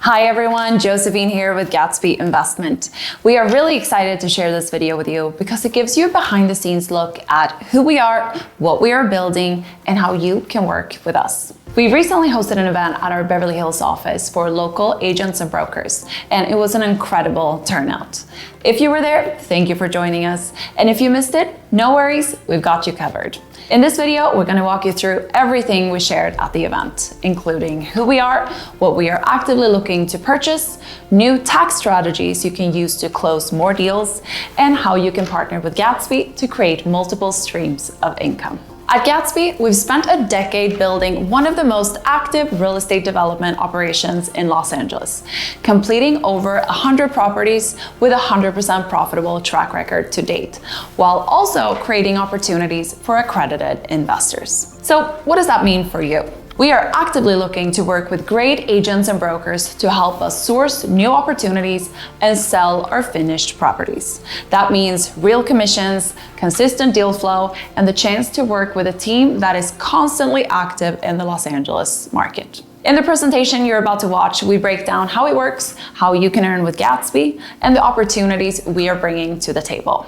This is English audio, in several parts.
Hi everyone, Josephine here with Gatsby Investment. We are really excited to share this video with you because it gives you a behind the scenes look at who we are, what we are building, and how you can work with us. We recently hosted an event at our Beverly Hills office for local agents and brokers, and it was an incredible turnout. If you were there, thank you for joining us. And if you missed it, no worries, we've got you covered. In this video, we're going to walk you through everything we shared at the event, including who we are, what we are actively looking to purchase, new tax strategies you can use to close more deals, and how you can partner with Gatsby to create multiple streams of income. At Gatsby, we've spent a decade building one of the most active real estate development operations in Los Angeles, completing over 100 properties with a 100% profitable track record to date, while also creating opportunities for accredited investors. So what does that mean for you? We are actively looking to work with great agents and brokers to help us source new opportunities and sell our finished properties. That means real commissions, consistent deal flow, and the chance to work with a team that is constantly active in the Los Angeles market. In the presentation you're about to watch, we break down how it works, how you can earn with Gatsby, and the opportunities we are bringing to the table.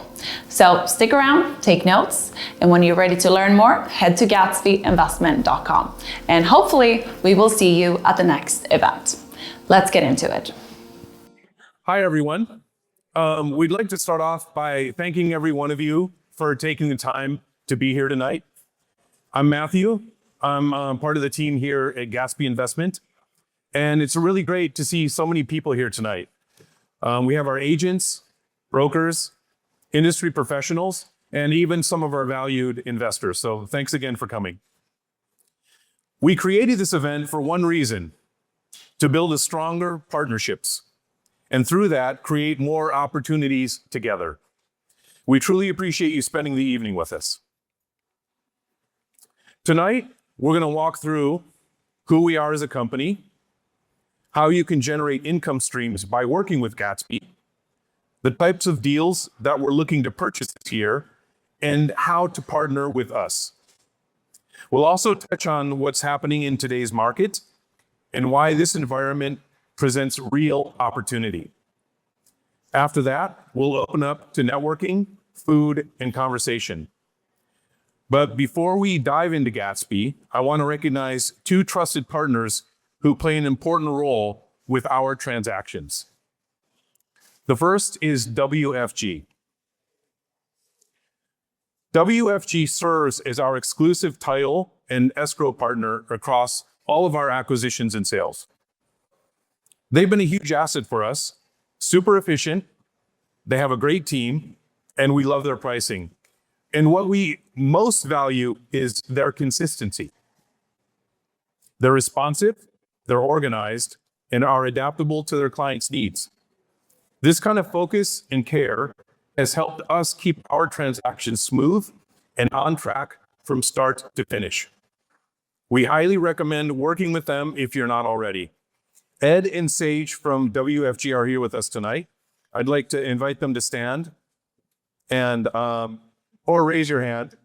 So stick around, take notes, and when you're ready to learn more, head to GatsbyInvestment.com. And hopefully we will see you at the next event. Let's get into it. Hi, everyone. We'd like to start off by thanking every one of you for taking the time to be here tonight. I'm Matthew. I'm part of the team here at Gatsby Investment, and it's really great to see so many people here tonight. We have our agents, brokers, industry professionals, and even some of our valued investors. So thanks again for coming. We created this event for one reason: to build a stronger partnerships, and through that, create more opportunities together. We truly appreciate you spending the evening with us. Tonight, we're going to walk through who we are as a company, how you can generate income streams by working with Gatsby, the types of deals that we're looking to purchase this year, and how to partner with us. We'll also touch on what's happening in today's market and why this environment presents real opportunity. After that, we'll open up to networking, food, and conversation. But before we dive into Gatsby, I want to recognize two trusted partners who play an important role with our transactions. The first is WFG. WFG serves as our exclusive title and escrow partner across all of our acquisitions and sales. They've been a huge asset for us, super efficient, they have a great team, and we love their pricing. And what we most value is their consistency. They're responsive, they're organized, and are adaptable to their clients' needs. This kind of focus and care has helped us keep our transactions smooth and on track from start to finish. We highly recommend working with them if you're not already. Ed and Sage from WFG are here with us tonight. I'd like to invite them to stand and or raise your hand.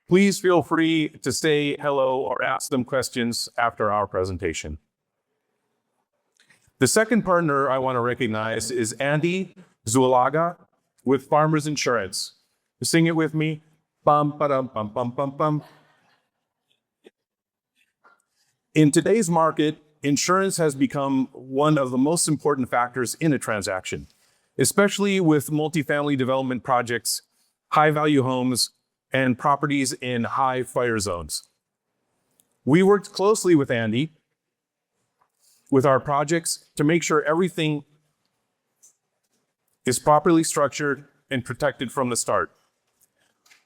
Please feel free to say hello or ask them questions after our presentation. The second partner I want to recognize is Andy Zualaga with Farmers Insurance. Sing it with me. Bum, ba-dum, bum, bum, bum, bum. In today's market, insurance has become one of the most important factors in a transaction, especially with multifamily development projects, high-value homes, and properties in high fire zones. We worked closely with Andy with our projects to make sure everything is properly structured and protected from the start.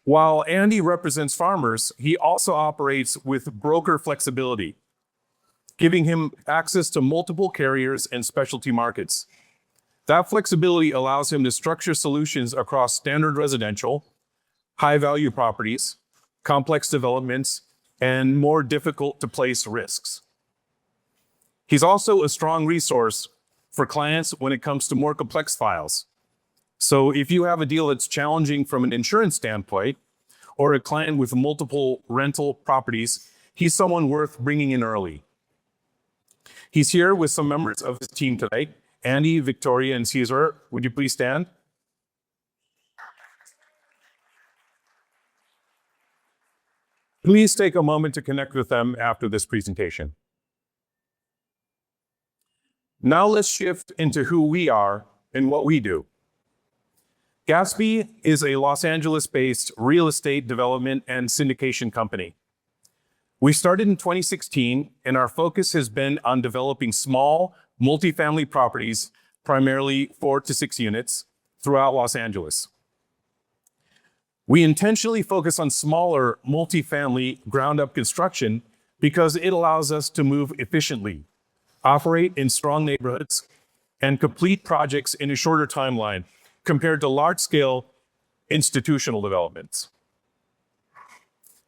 While Andy represents farmers, he also operates with broker flexibility, giving him access to multiple carriers and specialty markets. That flexibility allows him to structure solutions across standard residential, high-value properties, complex developments, and more difficult to place risks. He's also a strong resource for clients when it comes to more complex files. So if you have a deal that's challenging from an insurance standpoint, or a client with multiple rental properties, he's someone worth bringing in early. He's here with some members of his team today. Andy, Victoria, and Cesar, would you please stand? Please take a moment to connect with them after this presentation. Now let's shift into who we are and what we do. Gatsby is a Los Angeles-based real estate development and syndication company. We started in 2016, and our focus has been on developing small, multifamily properties, primarily 4 to 6 units, throughout Los Angeles. We intentionally focus on smaller, multifamily, ground-up construction because it allows us to move efficiently, operate in strong neighborhoods, and complete projects in a shorter timeline compared to large-scale institutional developments.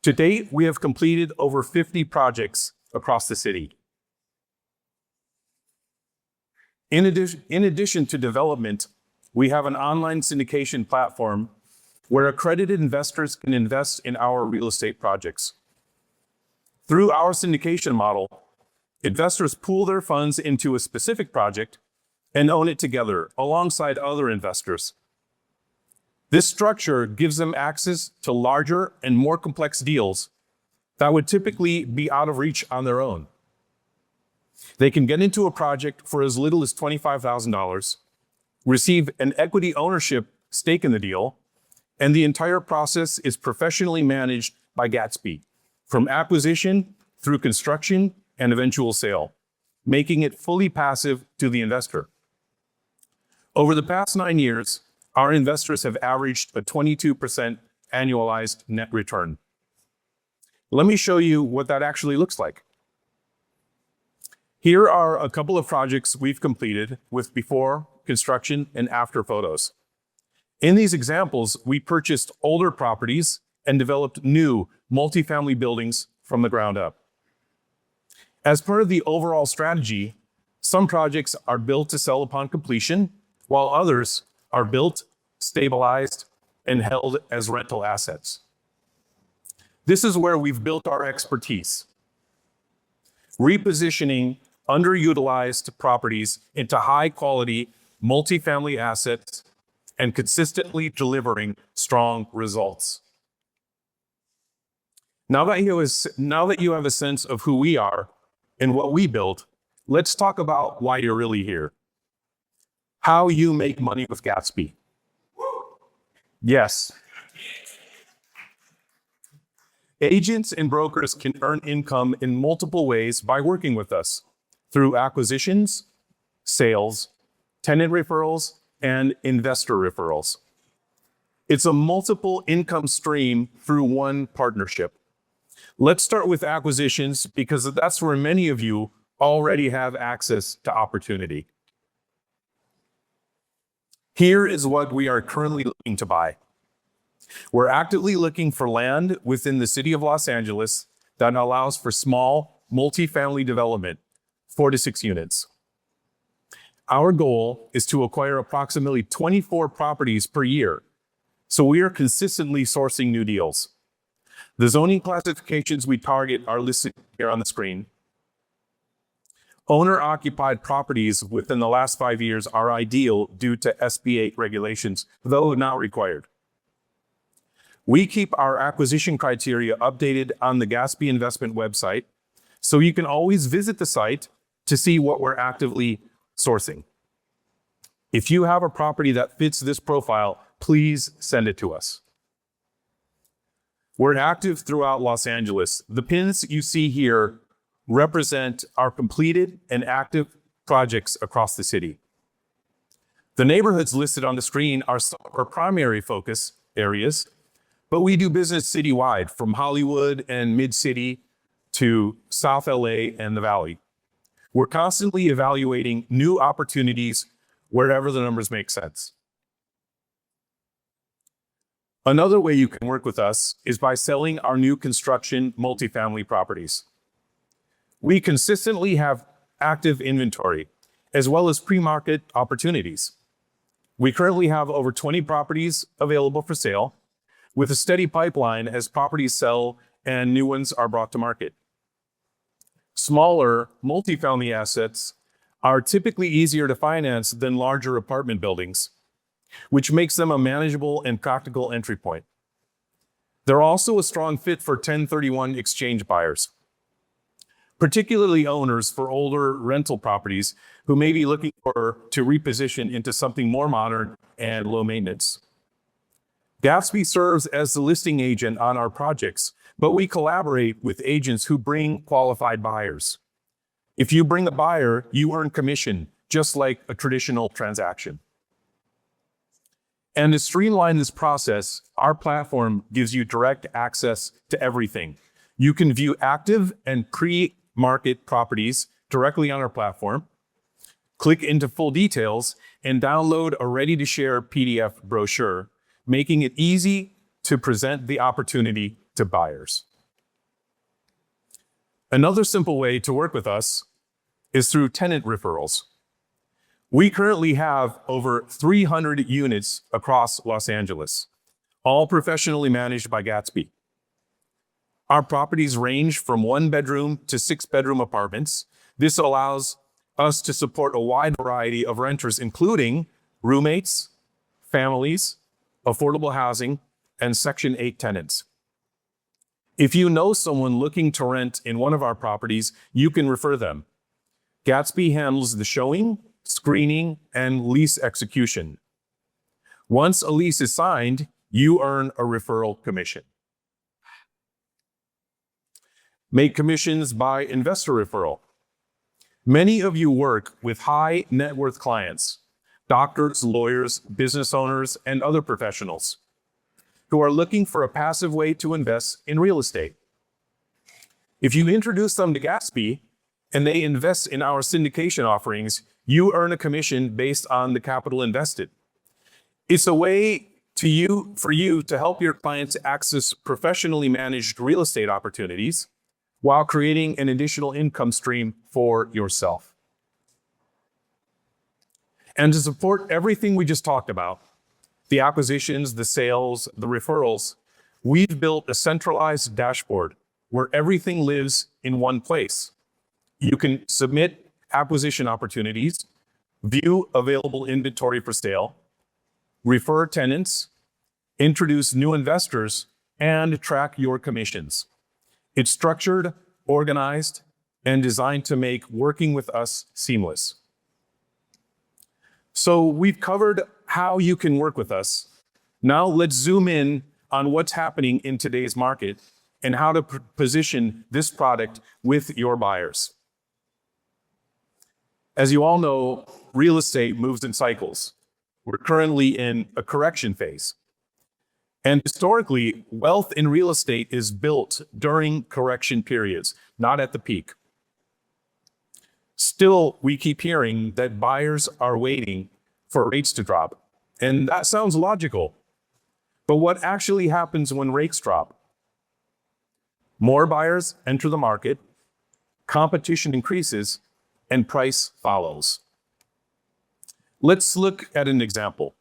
To date, we have completed over 50 projects across the city. In addition to development, we have an online syndication platform where accredited investors can invest in our real estate projects. Through our syndication model, investors pool their funds into a specific project and own it together alongside other investors. This structure gives them access to larger and more complex deals that would typically be out of reach on their own. They can get into a project for as little as $25,000, receive an equity ownership stake in the deal, and the entire process is professionally managed by Gatsby, from acquisition through construction and eventual sale, making it fully passive to the investor. Over the past 9 years, our investors have averaged a 22% annualized net return. Let me show you what that actually looks like. Here are a couple of projects we've completed with before, construction, and after photos. In these examples, we purchased older properties and developed new multifamily buildings from the ground up. As part of the overall strategy, some projects are built to sell upon completion, while others are built, stabilized, and held as rental assets. This is where we've built our expertise, repositioning underutilized properties into high-quality multifamily assets and consistently delivering strong results. Now that you have a sense of who we are and what we build, let's talk about why you're really here. How you make money with Gatsby. Yes. Agents and brokers can earn income in multiple ways by working with us through acquisitions, sales, tenant referrals, and investor referrals. It's a multiple income stream through one partnership. Let's start with acquisitions because that's where many of you already have access to opportunity. Here is what we are currently looking to buy. We're actively looking for land within the city of Los Angeles that allows for small multifamily development, 4 to 6 units. Our goal is to acquire approximately 24 properties per year, so we are consistently sourcing new deals. The zoning classifications we target are listed here on the screen. Owner-occupied properties within the last 5 years are ideal due to SB 8 regulations, though not required. We keep our acquisition criteria updated on the Gatsby investment website, so you can always visit the site to see what we're actively sourcing. If you have a property that fits this profile, please send it to us. We're active throughout Los Angeles. The pins you see here represent our completed and active projects across the city. The neighborhoods listed on the screen are some of our primary focus areas, but we do business citywide, from Hollywood and Mid-City to South LA and the Valley. We're constantly evaluating new opportunities wherever the numbers make sense. Another way you can work with us is by selling our new construction multifamily properties. We consistently have active inventory, as well as pre-market opportunities. We currently have over 20 properties available for sale, with a steady pipeline as properties sell and new ones are brought to market. Smaller multifamily assets are typically easier to finance than larger apartment buildings, which makes them a manageable and practical entry point. They're also a strong fit for 1031 exchange buyers, particularly owners for older rental properties who may be looking to reposition into something more modern and low maintenance. Gatsby serves as the listing agent on our projects, but we collaborate with agents who bring qualified buyers. If you bring a buyer, you earn commission, just like a traditional transaction. And to streamline this process, our platform gives you direct access to everything. You can view active and pre-market properties directly on our platform, click into full details, and download a ready-to-share PDF brochure, making it easy to present the opportunity to buyers. Another simple way to work with us is through tenant referrals. We currently have over 300 units across Los Angeles, all professionally managed by Gatsby. Our properties range from 1-bedroom to 6-bedroom apartments. This allows us to support a wide variety of renters, including roommates, families, affordable housing, and Section 8 tenants. If you know someone looking to rent in one of our properties, you can refer them. Gatsby handles the showing, screening, and lease execution. Once a lease is signed, you earn a referral commission. Make commissions by investor referral. Many of you work with high net worth clients, doctors, lawyers, business owners, and other professionals who are looking for a passive way to invest in real estate. If you introduce them to Gatsby and they invest in our syndication offerings, you earn a commission based on the capital invested. It's a way for you to help your clients access professionally managed real estate opportunities while creating an additional income stream for yourself. And to support everything we just talked about, the acquisitions, the sales, the referrals, we've built a centralized dashboard where everything lives in one place. You can submit acquisition opportunities, view available inventory for sale, refer tenants, introduce new investors, and track your commissions. It's structured, organized, and designed to make working with us seamless. So we've covered how you can work with us. Now let's zoom in on what's happening in today's market and how to position this product with your buyers. As you all know, real estate moves in cycles. We're currently in a correction phase. And historically, wealth in real estate is built during correction periods, not at the peak. Still, we keep hearing that buyers are waiting for rates to drop. And that sounds logical. But what actually happens when rates drop? More buyers enter the market, competition increases, and price follows. Let's look at an example.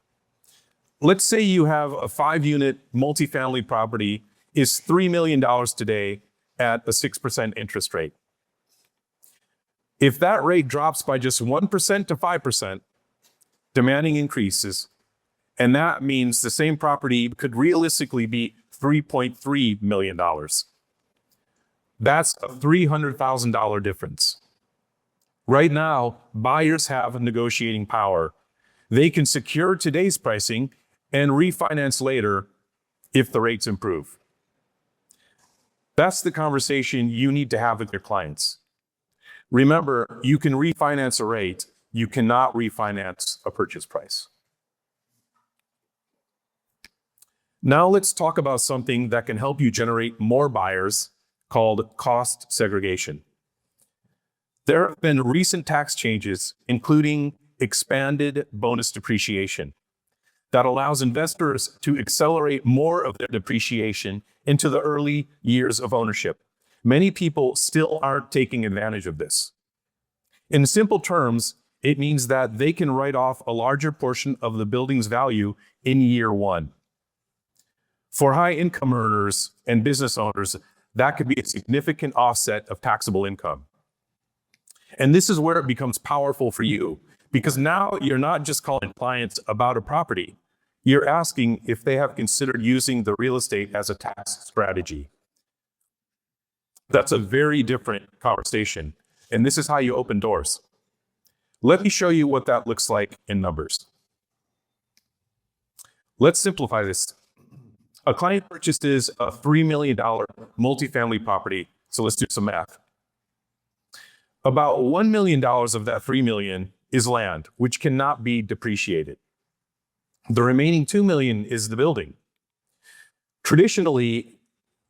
Let's say you have a 5-unit multifamily property is $3 million today at a 6% interest rate. If that rate drops by just 1% to 5%, demanding increases, and that means the same property could realistically be $3.3 million. That's a $300,000 difference. Right now, buyers have negotiating power. They can secure today's pricing and refinance later if the rates improve. That's the conversation you need to have with your clients. Remember, you can refinance a rate, you cannot refinance a purchase price. Now let's talk about something that can help you generate more buyers called cost segregation. There have been recent tax changes, including expanded bonus depreciation, that allows investors to accelerate more of their depreciation into the early years of ownership. Many people still aren't taking advantage of this. In simple terms, it means that they can write off a larger portion of the building's value in year one. For high income earners and business owners, that could be a significant offset of taxable income. And this is where it becomes powerful for you, because now you're not just calling clients about a property. You're asking if they have considered using the real estate as a tax strategy. That's a very different conversation. And this is how you open doors. Let me show you what that looks like in numbers. Let's simplify this. A client purchases a $3 million multifamily property. So let's do some math. About $1 million of that $3 million is land, which cannot be depreciated. The remaining $2 million is the building. Traditionally,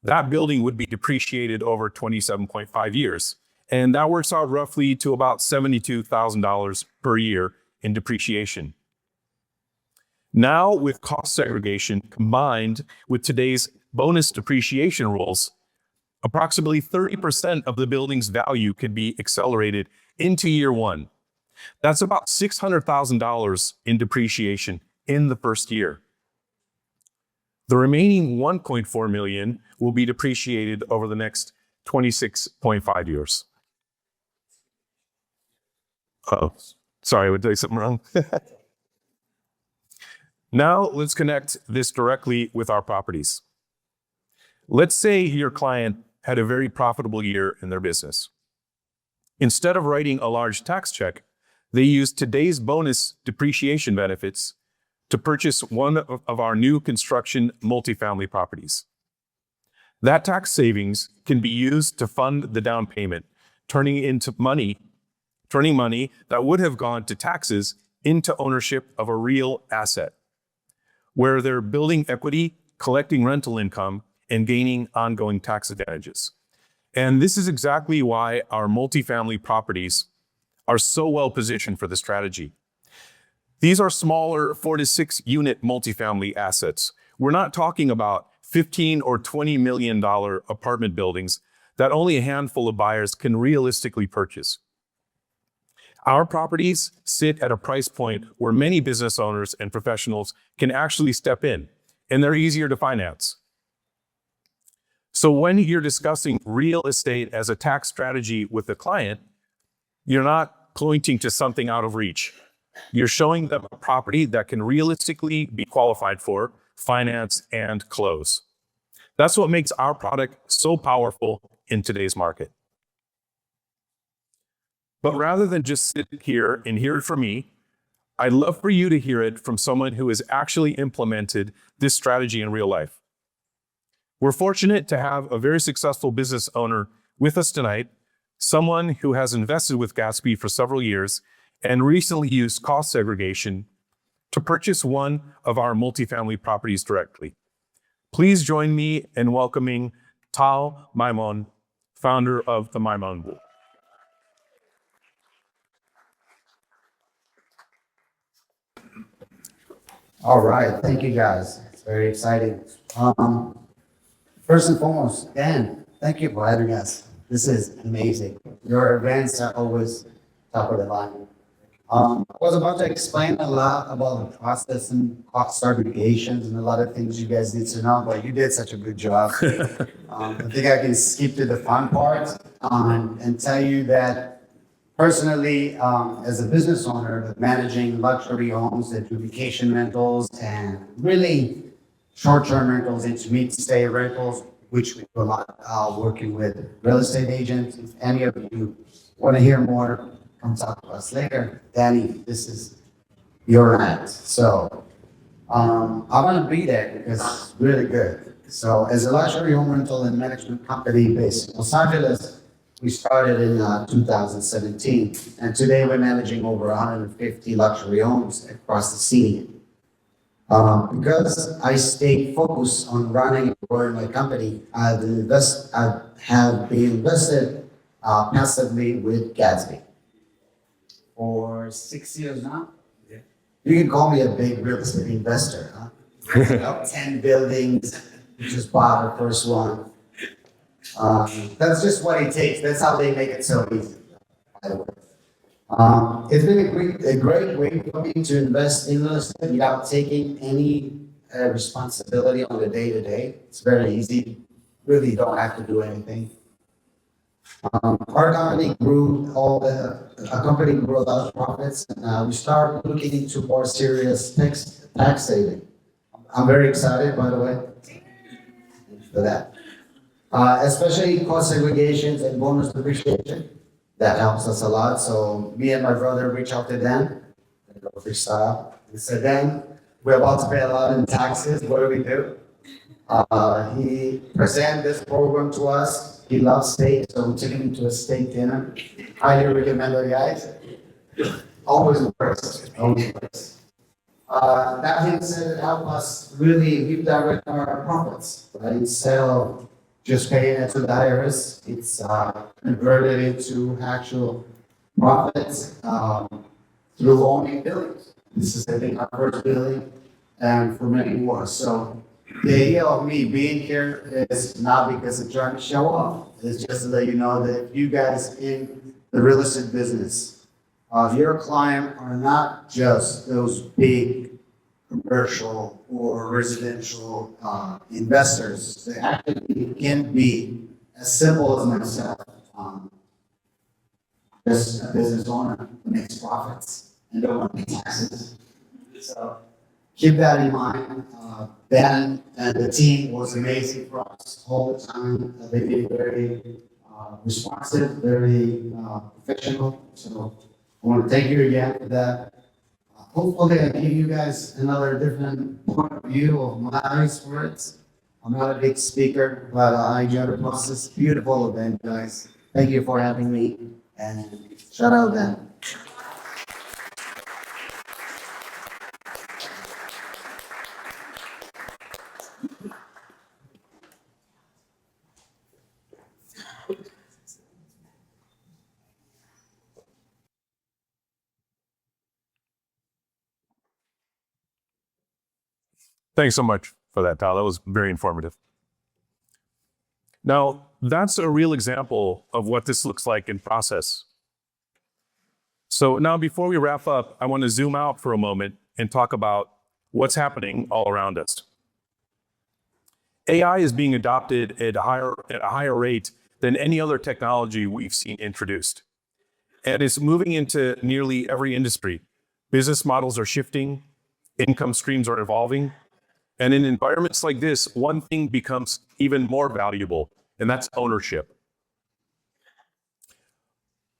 that building would be depreciated over 27.5 years. And that works out roughly to about $72,000 per year in depreciation. Now, with cost segregation combined with today's bonus depreciation rules, approximately 30% of the building's value can be accelerated into year one. That's about $600,000 in depreciation in the first year. The remaining $1.4 million will be depreciated over the next 26.5 years. Oh, sorry, I would say something wrong. Now let's connect this directly with our properties. Let's say your client had a very profitable year in their business. Instead of writing a large tax check, they used today's bonus depreciation benefits to purchase one of our new construction multifamily properties. That tax savings can be used to fund the down payment, turning money that would have gone to taxes into ownership of a real asset, where they're building equity, collecting rental income, and gaining ongoing tax advantages. And this is exactly why our multifamily properties are so well positioned for this strategy. These are smaller 4 to 6 unit multifamily assets. We're not talking about $15 or $20 million apartment buildings that only a handful of buyers can realistically purchase. Our properties sit at a price point where many business owners and professionals can actually step in, and they're easier to finance. So when you're discussing real estate as a tax strategy with a client, you're not pointing to something out of reach. You're showing them a property that can realistically be qualified for, finance, and close. That's what makes our product so powerful in today's market. But rather than just sit here and hear it from me, I'd love for you to hear it from someone who has actually implemented this strategy in real life. We're fortunate to have a very successful business owner with us tonight, someone who has invested with Gatsby for several years and recently used cost segregation to purchase one of our multifamily properties directly. Please join me in welcoming Tal Maimon, founder of the Maimon Group. All right, thank you guys. It's very exciting. First and foremost, Dan, thank you for having us. This is amazing. Your events are always top of the line. I was about to explain a lot about the process and cost segregations and a lot of things you guys need to know, but you did such a good job. I think I can skip to the fun part and tell you that personally, as a business owner, managing luxury homes and vacation rentals and really short-term rentals into meet-stay rentals, which we do a lot working with real estate agents. If any of you want to hear more, come talk to us later. Danny, this is your rant. So I want to be there because it's really good. So as a luxury home rental and management company based in Los Angeles, we started in 2017, and today we're managing over 150 luxury homes across the city. Because I stay focused on running and growing my company, I have been invested passively with Gatsby for 6 years now. Yeah. You can call me a big real estate investor, huh? About 10 buildings, we just bought our first one. That's just what it takes. That's how they make it so easy, by the way. It's been a great way for me to invest in real estate without taking any responsibility on the day-to-day. It's very easy. Really don't have to do anything. Our company grew a company grew a lot of profits, and we started looking into more serious tax saving. I'm very excited, by the way, for that. Especially cost segregations and bonus depreciation. That helps us a lot. So me and my brother reach out to Dan, freestyle. We said, Dan, we're about to pay a lot in taxes. What do we do? He presented this program to us. He loves steak, so we took him to a steak dinner. Highly recommend it, guys. Always works. Always works. That being said, it helped us really redirect our profits. Right? Instead of just paying it to the IRS, it's converted into actual profits through owning buildings. This is, I think, our first building, and for many more. So the idea of me being here is not because I'm trying to show off. It's just to let you know that if you guys in the real estate business, your client are not just those big commercial or residential investors. They actually can be as simple as myself, just a business owner who makes profits and don't want to pay taxes. So keep that in mind. Ben and the team was amazing for us all the time. They did very responsive, very professional. So I want to thank you again for that. Hopefully I give you guys another different point of view of my experience. I'm not a big speaker, but I enjoy the process. Beautiful event, guys. Thank you for having me. And shout out Ben. Thanks so much for that, Tal. That was very informative. Now, that's a real example of what this looks like in process. So now, before we wrap up, I want to zoom out for a moment and talk about what's happening all around us. AI is being adopted at a higher rate than any other technology we've seen introduced. And it's moving into nearly every industry. Business models are shifting, income streams are evolving, and in environments like this, one thing becomes even more valuable, and that's ownership.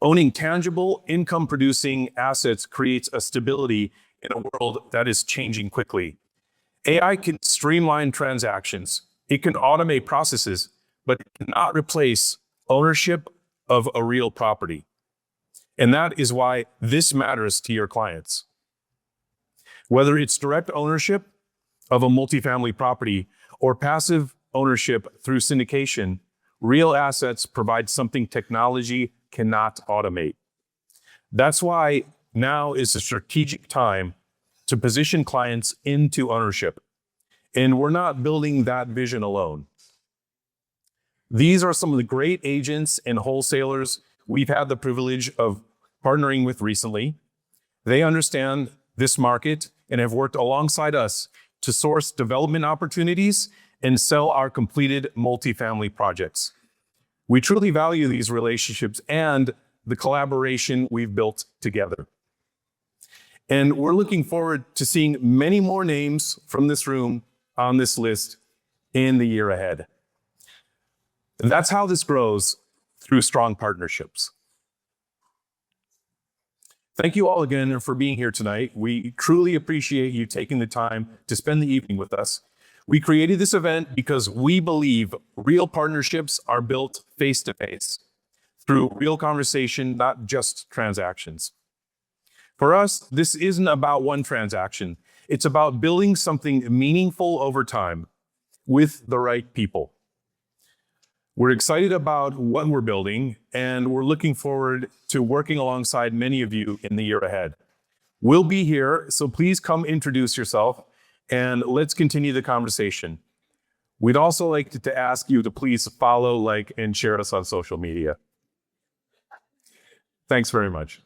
Owning tangible, income-producing assets creates a stability in a world that is changing quickly. AI can streamline transactions. It can automate processes, but it cannot replace ownership of a real property. And that is why this matters to your clients. Whether it's direct ownership of a multifamily property or passive ownership through syndication, real assets provide something technology cannot automate. That's why now is a strategic time to position clients into ownership. And we're not building that vision alone. These are some of the great agents and wholesalers we've had the privilege of partnering with recently. They understand this market and have worked alongside us to source development opportunities and sell our completed multifamily projects. We truly value these relationships and the collaboration we've built together. And we're looking forward to seeing many more names from this room on this list in the year ahead. And that's how this grows, through strong partnerships. Thank you all again for being here tonight. We truly appreciate you taking the time to spend the evening with us. We created this event because we believe real partnerships are built face-to-face through real conversation, not just transactions. For us, this isn't about one transaction. It's about building something meaningful over time with the right people. We're excited about what we're building, and we're looking forward to working alongside many of you in the year ahead. We'll be here, so please come introduce yourself, and let's continue the conversation. We'd also like to ask you to please follow, like, and share us on social media. Thanks very much.